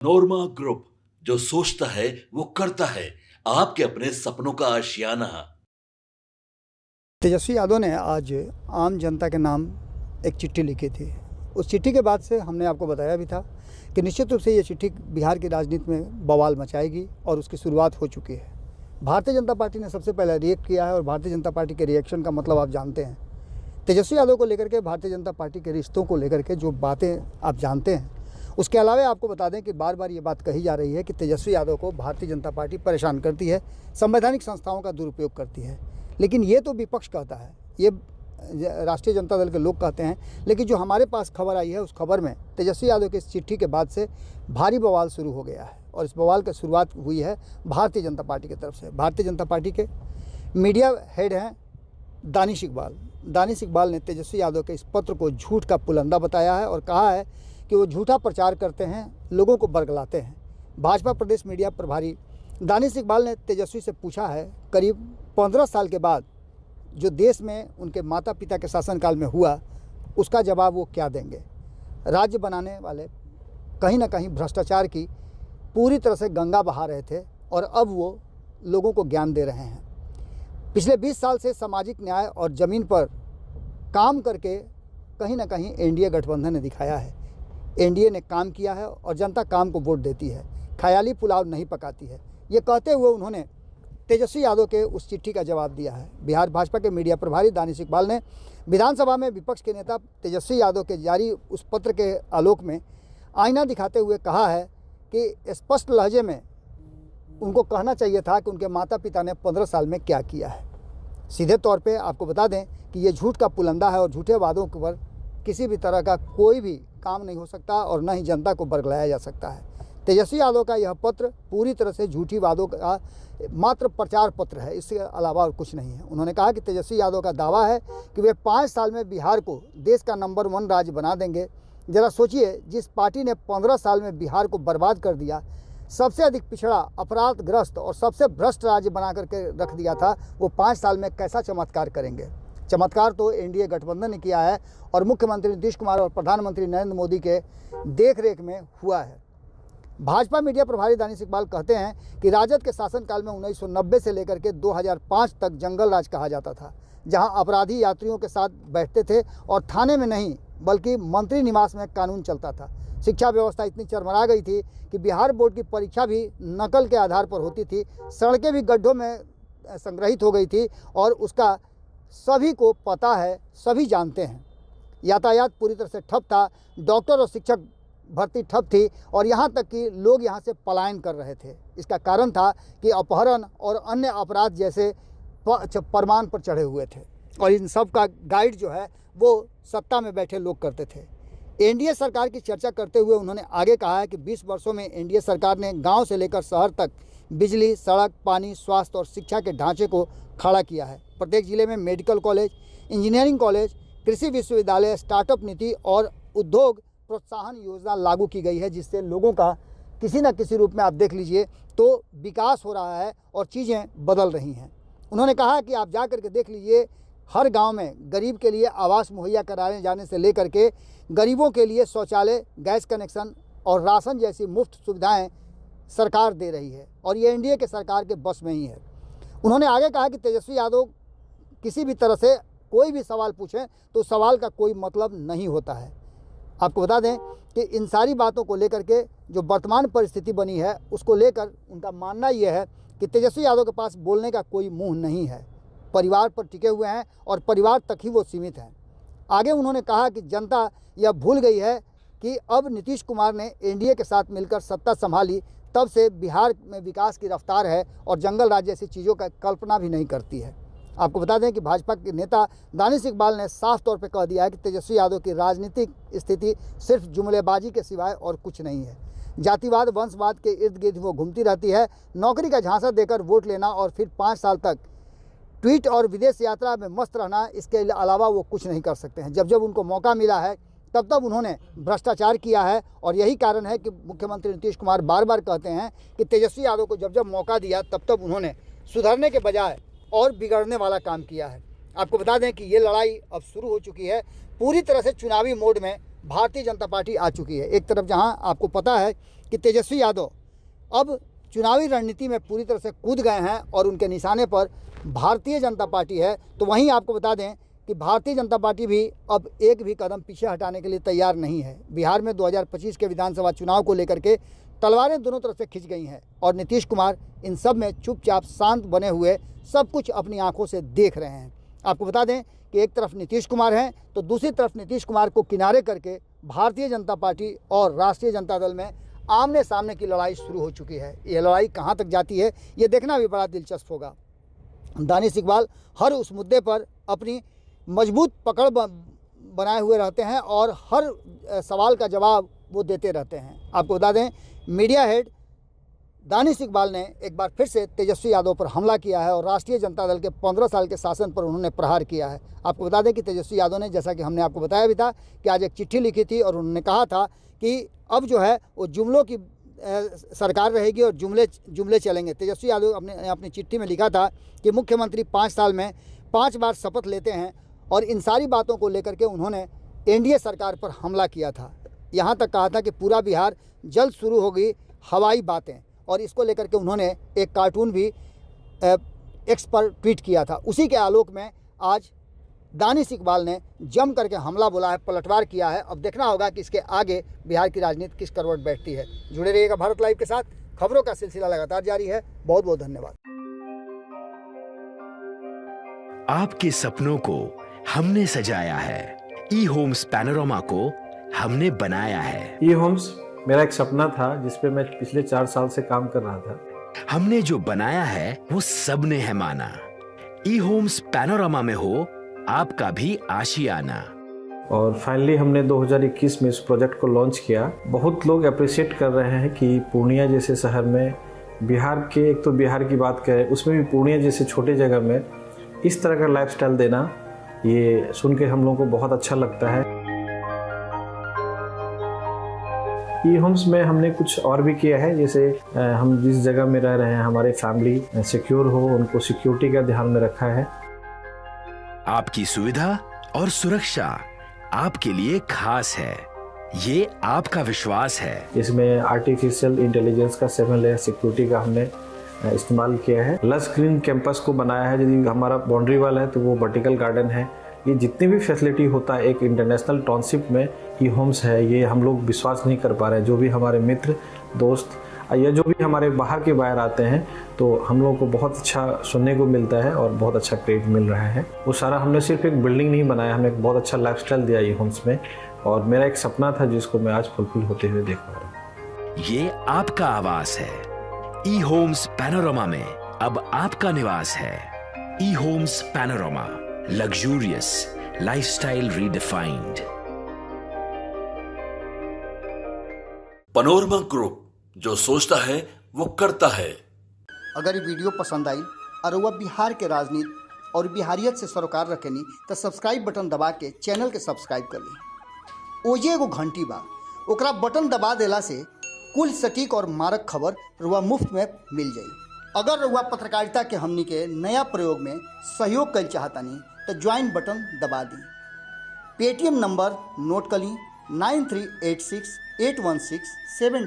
नोरमा group, जो सोचता है वो करता है। आपके अपने सपनों का आशियाना। तेजस्वी यादव ने आज आम जनता के नाम एक चिट्ठी लिखी थी। उस चिट्ठी के बाद से हमने आपको बताया भी था कि निश्चित रूप से ये चिट्ठी बिहार की राजनीति में बवाल मचाएगी और उसकी शुरुआत हो चुकी है। भारतीय जनता पार्टी ने सबसे पहले रिएक्ट किया है और भारतीय जनता पार्टी के रिएक्शन का मतलब आप जानते हैं। तेजस्वी यादव को लेकर के, भारतीय जनता पार्टी के रिश्तों को लेकर के जो बातें आप जानते हैं, उसके अलावा आपको बता दें कि बार बार ये बात कही जा रही है कि तेजस्वी यादव को भारतीय जनता पार्टी परेशान करती है, संवैधानिक संस्थाओं का दुरुपयोग करती है। लेकिन ये तो विपक्ष कहता है, ये राष्ट्रीय जनता दल के लोग कहते हैं। लेकिन जो हमारे पास खबर आई है, उस खबर में तेजस्वी यादव की इस चिट्ठी के बाद से भारी बवाल शुरू हो गया है और इस बवाल की शुरुआत हुई है भारतीय जनता पार्टी की तरफ से। भारतीय जनता पार्टी के मीडिया हेड हैं दानिश इकबाल। दानिश इकबाल ने तेजस्वी यादव के इस पत्र को झूठ का पुलंदा बताया है और कहा है कि वो झूठा प्रचार करते हैं, लोगों को बरगलाते हैं। भाजपा प्रदेश मीडिया प्रभारी दानिश इकबाल ने तेजस्वी से पूछा है, करीब 15 साल के बाद जो देश में उनके माता पिता के शासनकाल में हुआ, उसका जवाब वो क्या देंगे। राज्य बनाने वाले कहीं ना कहीं भ्रष्टाचार की पूरी तरह से गंगा बहा रहे थे और अब वो लोगों को ज्ञान दे रहे हैं। पिछले 20 साल से सामाजिक न्याय और ज़मीन पर काम करके कहीं ना कहीं एनडीए गठबंधन ने दिखाया है। एनडीए ने काम किया है और जनता काम को वोट देती है, ख्याली पुलाव नहीं पकाती है। ये कहते हुए उन्होंने तेजस्वी यादव के उस चिट्ठी का जवाब दिया है। बिहार भाजपा के मीडिया प्रभारी दानिश इकबाल ने विधानसभा में विपक्ष के नेता तेजस्वी यादव के जारी उस पत्र के आलोक में आईना दिखाते हुए कहा है कि स्पष्ट लहजे में उनको कहना चाहिए था कि उनके माता पिता ने 15 साल में क्या किया है। सीधे तौर पे आपको बता दें कि ये झूठ का पुलंदा है और झूठे वादों पर किसी भी तरह का कोई भी काम नहीं हो सकता और न ही जनता को बरगलाया जा सकता है। तेजस्वी यादव का यह पत्र पूरी तरह से झूठी वादों का मात्र प्रचार पत्र है, इसके अलावा और कुछ नहीं है। उन्होंने कहा कि तेजस्वी यादव का दावा है कि वे 5 साल में बिहार को देश का नंबर 1 राज्य बना देंगे। ज़रा सोचिए, जिस पार्टी ने 15 साल में बिहार को बर्बाद कर दिया, सबसे अधिक पिछड़ा, अपराधग्रस्त और सबसे भ्रष्ट राज्य बना करके रख दिया था, वो 5 साल में कैसा चमत्कार करेंगे। चमत्कार तो एनडीए गठबंधन ने किया है और मुख्यमंत्री नीतीश कुमार और प्रधानमंत्री नरेंद्र मोदी के देखरेख में हुआ है। भाजपा मीडिया प्रभारी दानिश इकबाल कहते हैं कि राजद के शासनकाल में 1990 से लेकर के 2005 तक जंगल राज कहा जाता था, जहां अपराधी यात्रियों के साथ बैठते थे और थाने में नहीं बल्कि मंत्री निवास में कानून चलता था। शिक्षा व्यवस्था इतनी चरमरा गई थी कि बिहार बोर्ड की परीक्षा भी नकल के आधार पर होती थी। सड़कें भी गड्ढों में संग्रहित हो गई थी और उसका सभी को पता है, सभी जानते हैं। यातायात पूरी तरह से ठप था, डॉक्टर और शिक्षक भर्ती ठप थी और यहाँ तक कि लोग यहाँ से पलायन कर रहे थे। इसका कारण था कि अपहरण और अन्य अपराध जैसे परमान पर चढ़े हुए थे और इन सब का गाइड जो है वो सत्ता में बैठे लोग करते थे। एनडीए सरकार की चर्चा करते हुए उन्होंने आगे कहा है कि 20 वर्षों में एनडीए सरकार ने गांव से लेकर शहर तक बिजली, सड़क, पानी, स्वास्थ्य और शिक्षा के ढांचे को खड़ा किया है। प्रत्येक जिले में मेडिकल कॉलेज, इंजीनियरिंग कॉलेज, कृषि विश्वविद्यालय, स्टार्टअप नीति और उद्योग प्रोत्साहन योजना लागू की गई है, जिससे लोगों का किसी न किसी रूप में आप देख लीजिए तो विकास हो रहा है और चीज़ें बदल रही हैं। उन्होंने कहा कि आप जा कर के देख लीजिए, हर गांव में गरीब के लिए आवास मुहैया कराने जाने से लेकर के गरीबों के लिए शौचालय, गैस कनेक्शन और राशन जैसी मुफ्त सुविधाएं सरकार दे रही है और ये एनडीए के सरकार के बस में ही है। उन्होंने आगे कहा कि तेजस्वी यादव किसी भी तरह से कोई भी सवाल पूछें तो सवाल का कोई मतलब नहीं होता है। आपको बता दें कि इन सारी बातों को लेकर के जो वर्तमान परिस्थिति बनी है, उसको लेकर उनका मानना यह है कि तेजस्वी यादव के पास बोलने का कोई मुंह नहीं है। परिवार पर टिके हुए हैं और परिवार तक ही वो सीमित हैं। आगे उन्होंने कहा कि जनता यह भूल गई है कि अब नीतीश कुमार ने एनडीए के साथ मिलकर सत्ता संभाली, तब से बिहार में विकास की रफ्तार है और जंगल राज जैसी चीज़ों का कल्पना भी नहीं करती है। आपको बता दें कि भाजपा के नेता दानिश इकबाल ने साफ तौर पर कह दिया है कि तेजस्वी यादव की राजनीतिक स्थिति सिर्फ जुमलेबाजी के सिवाय और कुछ नहीं है। जातिवाद, वंशवाद के इर्द गिर्द वो घूमती रहती है। नौकरी का झांसा देकर वोट लेना और फिर 5 साल तक ट्वीट और विदेश यात्रा में मस्त रहना, इसके अलावा वो कुछ नहीं कर सकते हैं। जब जब उनको मौका मिला है तब तब उन्होंने भ्रष्टाचार किया है और यही कारण है कि मुख्यमंत्री नीतीश कुमार बार बार कहते हैं कि तेजस्वी यादव को जब जब मौका दिया तब तब उन्होंने सुधरने के बजाय और बिगड़ने वाला काम किया है। आपको बता दें कि ये लड़ाई अब शुरू हो चुकी है। पूरी तरह से चुनावी मोड में भारतीय जनता पार्टी आ चुकी है। एक तरफ जहां आपको पता है कि तेजस्वी यादव अब चुनावी रणनीति में पूरी तरह से कूद गए हैं और उनके निशाने पर भारतीय जनता पार्टी है, तो वहीं आपको बता दें कि भारतीय जनता पार्टी भी अब एक भी कदम पीछे हटाने के लिए तैयार नहीं है। बिहार में 2025 के विधानसभा चुनाव को लेकर के तलवारें दोनों तरफ से खिंच गई हैं और नीतीश कुमार इन सब में चुपचाप शांत बने हुए सब कुछ अपनी आंखों से देख रहे हैं। आपको बता दें कि एक तरफ नीतीश कुमार हैं तो दूसरी तरफ नीतीश कुमार को किनारे करके भारतीय जनता पार्टी और राष्ट्रीय जनता दल में आमने सामने की लड़ाई शुरू हो चुकी है। ये लड़ाई कहाँ तक जाती है ये देखना भी बड़ा दिलचस्प होगा। दानिश इकबाल हर उस मुद्दे पर अपनी मजबूत पकड़ बनाए हुए रहते हैं और हर सवाल का जवाब वो देते रहते हैं। आपको बता दें मीडिया हेड दानिश इकबाल ने एक बार फिर से तेजस्वी यादव पर हमला किया है और राष्ट्रीय जनता दल के 15 साल के शासन पर उन्होंने प्रहार किया है। आपको बता दें कि तेजस्वी यादव ने, जैसा कि हमने आपको बताया भी था, कि आज एक चिट्ठी लिखी थी और उन्होंने कहा था कि अब जो है वो जुमलों की सरकार रहेगी और जुमले चलेंगे। तेजस्वी यादव अपनी चिट्ठी में लिखा था कि मुख्यमंत्री 5 साल में 5 बार शपथ लेते हैं और इन सारी बातों को लेकर के उन्होंने एनडीए सरकार पर हमला किया था। यहाँ तक कहा था कि पूरा बिहार जल्द शुरू होगी हवाई बातें, और इसको लेकर के उन्होंने एक कार्टून भी एक्स पर ट्वीट किया था। उसी के आलोक में आज दानिश इकबाल ने जम करके हमला बोला है, पलटवार किया है। अब देखना होगा कि इसके आगे बिहार की राजनीति किस करवट बैठती है। जुड़े रहिएगा भारत लाइव के साथ, खबरों का सिलसिला लगातार जारी है। बहुत बहुत धन्यवाद। आपके सपनों को हमने सजाया है, ई होम्स पैनोरमा को हमने बनाया है। ई होम्स मेरा एक सपना था जिस पे मैं पिछले 4 साल से काम कर रहा था। हमने जो बनाया है वो सबने है माना। ई होम्स पैनोरमा में हो आपका भी आशियाना। और फाइनली हमने 2021 में इस प्रोजेक्ट को लॉन्च किया। बहुत लोग अप्रिशिएट कर रहे हैं कि पूर्णिया जैसे शहर में, बिहार के, एक तो बिहार की बात करें उसमें भी पूर्णिया जैसे छोटे जगह में इस तरह का लाइफस्टाइल देना, ये सुन के हम लोगों को बहुत अच्छा लगता है। ई होम्स में हमने कुछ और भी किया है, जैसे हम जिस जगह में रह रहे हैं हमारे फैमिली सिक्योर हो, उनको सिक्योरिटी का ध्यान में रखा है। आपकी सुविधा और सुरक्षा आपके लिए खास है, ये आपका विश्वास है। इसमें आर्टिफिशियल इंटेलिजेंस का 7 लेयर सिक्योरिटी का हमने इस्तेमाल किया है। लस ग्रीन कैंपस को बनाया है। यदि हमारा बाउंड्री वाल है तो वो वर्टिकल गार्डन है। ये जितनी भी फैसिलिटी होता है एक इंटरनेशनल टाउनशिप में ई होम्स है, ये हम लोग विश्वास नहीं कर पा रहे हैं। जो भी हमारे मित्र दोस्त या जो भी हमारे बाहर के बाहर आते हैं तो हम लोगों को बहुत अच्छा सुनने को मिलता है और बहुत अच्छा क्रेडिट मिल रहा है। वो सारा हमने सिर्फ एक बिल्डिंग नहीं बनाया, हमने एक बहुत अच्छा लाइफस्टाइल दिया ई होम्स में, और मेरा एक सपना था जिसको मैं आज फुलफिल होते हुए देख पा रहा हूँ। ये आपका आवास है। ई होम्स पैनोरमा में अब आपका निवास है। E Homes Panorama, luxurious lifestyle redefined. Panorama group, जो सोचता है वो करता है। अगर ये वीडियो पसंद आई और वह बिहार के राजनीति और बिहारियत से सरोकार रखेनी तो सब्सक्राइब बटन दबा के चैनल के सब्सक्राइब कर ली। ओजे एगो घंटी बा, ओकरा बटन दबा देला से कुल सटीक और मारक खबर रुआ मुफ्त में मिल जाई। अगर रुआ पत्रकारिता के हमनी के नया प्रयोग में सहयोग कर चाहतानी तो ज्वाइन बटन दबा दी। पेटीएम नंबर नोट कर ली 9386 816 7